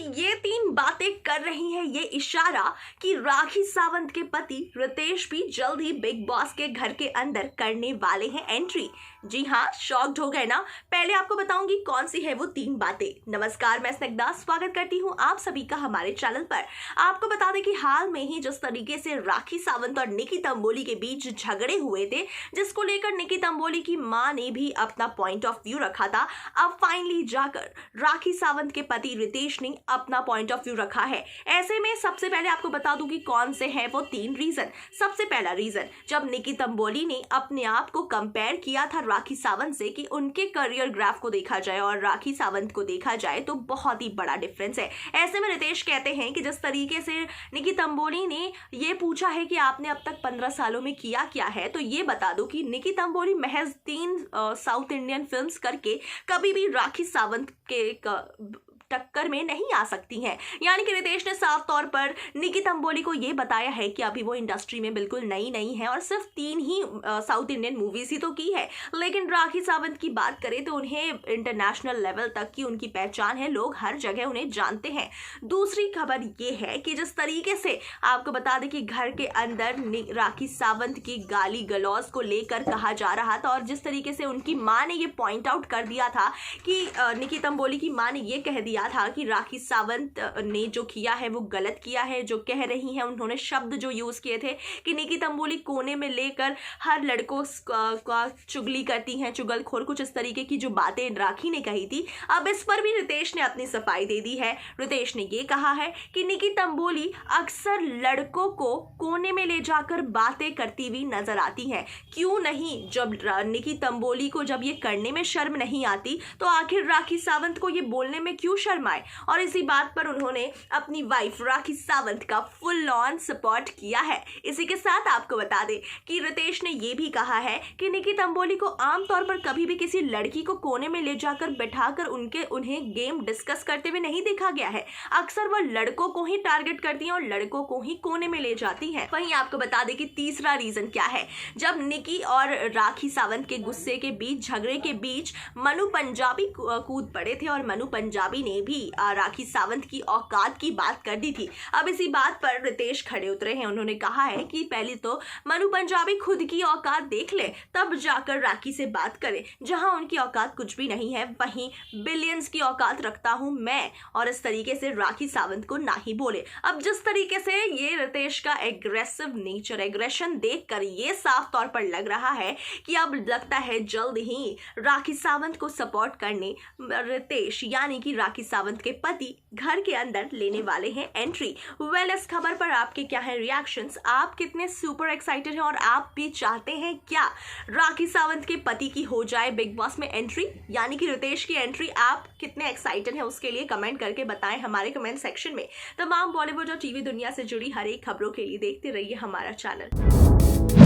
ये तीन बातें कर रही हैं ये इशारा कि राखी सावंत के पति रितेश भी जल्द ही बिग बॉस के घर के अंदर करने वाले हैं एंट्री। जी हाँ, शॉक्ड हो गए ना? पहले आपको बताऊंगी कौन सी है वो तीन बातें। नमस्कार, मैं स्निग्धा स्वागत करती हूँ आप सभी का हमारे चैनल पर। आपको बता दें कि हाल में ही जिस तरीके से राखी सावंत और निकी तंबोली के बीच झगड़े हुए थे, जिसको लेकर निकी तंबोली की मां ने भी अपना पॉइंट ऑफ व्यू रखा था, अब फाइनली जाकर राखी सावंत के पति रितेश ने अपना पॉइंट ऑफ व्यू रखा है। ऐसे में सबसे पहले आपको बता दूं कि कौन से हैं वो तीन रीजन। सबसे पहला रीजन, जब निकी तंबोली ने अपने आप को कंपेयर किया था राखी सावंत से कि उनके करियर ग्राफ को देखा जाए और राखी सावंत को देखा जाए तो बहुत ही बड़ा डिफरेंस है। ऐसे में रितेश कहते हैं कि जिस तरीके से निकी तंबोली ने ये पूछा है कि आपने अब तक 15 सालों में किया क्या है, तो ये बता दो कि निकी तंबोली महज 3 साउथ इंडियन फिल्म्स करके कभी भी राखी सावंत के टक्कर में नहीं आ सकती हैं। यानी कि रितेश ने साफ तौर पर निकी तंबोली को ये बताया है कि अभी वो इंडस्ट्री में बिल्कुल नई नहीं है और सिर्फ 3 ही साउथ इंडियन मूवीज ही तो की है, लेकिन राखी सावंत की बात करें तो उन्हें इंटरनेशनल लेवल तक की उनकी पहचान है, लोग हर जगह उन्हें जानते हैं। दूसरी खबर ये है कि जिस तरीके से आपको बता दें कि घर के अंदर राखी सावंत की गाली गलौज को लेकर कहा जा रहा था और जिस तरीके से उनकी मां ने ये पॉइंट आउट कर दिया था कि निकी तंबोली की मां ने ये कह दिया था कि राखी सावंत ने जो किया है वो गलत किया है। जो कह रही हैं, उन्होंने शब्द जो यूज किए थे कि निकी तंबोली कोने में लेकर हर लड़कों का चुगली करती हैं, चुगलखोर, कुछ इस तरीके की जो बातें राखी ने कही थी। अब इस पर भी रितेश ने अपनी सफाई दे दी है। रितेश ने ये कहा है कि निकी तंबोली अक्सर लड़कों को कोने में ले जाकर बातें करती हुई नजर आती हैं। क्यों नहीं, जब निकी तंबोली को जब ये करने में शर्म नहीं आती तो आखिर राखी सावंत को ये बोलने में क्यों शर्माए। और इसी बात पर उन्होंने अपनी वाइफ राखी सावंत का फुल ऑन सपोर्ट किया है। इसी के साथ आपको बता दें कि रितेश ने यह भी कहा है कि निकी तंबोली को आमतौर पर कभी भी किसी लड़की को कोने में ले जाकर बैठाकर उन्हें गेम डिस्कस करते हुए नहीं देखा गया है। अक्सर वह लड़कों को ही टारगेट करती हैं और लड़कों को ही कोने में ले जाती हैं। वहीं आपको बता दें कि तीसरा रीजन क्या है। जब निकी और राखी सावंत के गुस्से के बीच, झगड़े के बीच मनु पंजाबी कूद पड़े थे और मनु पंजाबी ने भी राखी सावंत की औकात की बात कर दी थी। अब इसी बात पर रितेश खड़े उतरे हैं। उन्होंने कहा है कि पहले तो मनु पंजाबी खुद की औकात देख ले, तब जाकर राखी से बात करें। जहां उनकी औकात कुछ भी नहीं है, वहीं बिलियंस की औकात रखता हूं मैं, और इस तरीके से राखी सावंत को ना ही बोले। अब जिस तरीके से ये रितेश का एग्रेसिव नेचर, एग्रेशन देखकर ये साफ तौर पर लग रहा है कि अब लगता है जल्द ही राखी सावंत को सपोर्ट करने रितेश यानी कि राखी सावंत के पति घर के अंदर लेने वाले हैं एंट्री। वेल, इस खबर पर आपके क्या है रिएक्शंस? आप कितने सुपर एक्साइटेड हैं और आप भी चाहते हैं क्या राखी सावंत के पति की हो जाए बिग बॉस में एंट्री, यानी कि रितेश की एंट्री? आप कितने एक्साइटेड हैं उसके लिए कमेंट करके बताएं हमारे कमेंट सेक्शन में। तमाम बॉलीवुड और टीवी दुनिया से जुड़ी हर एक खबरों के लिए देखते रहिए हमारा चैनल।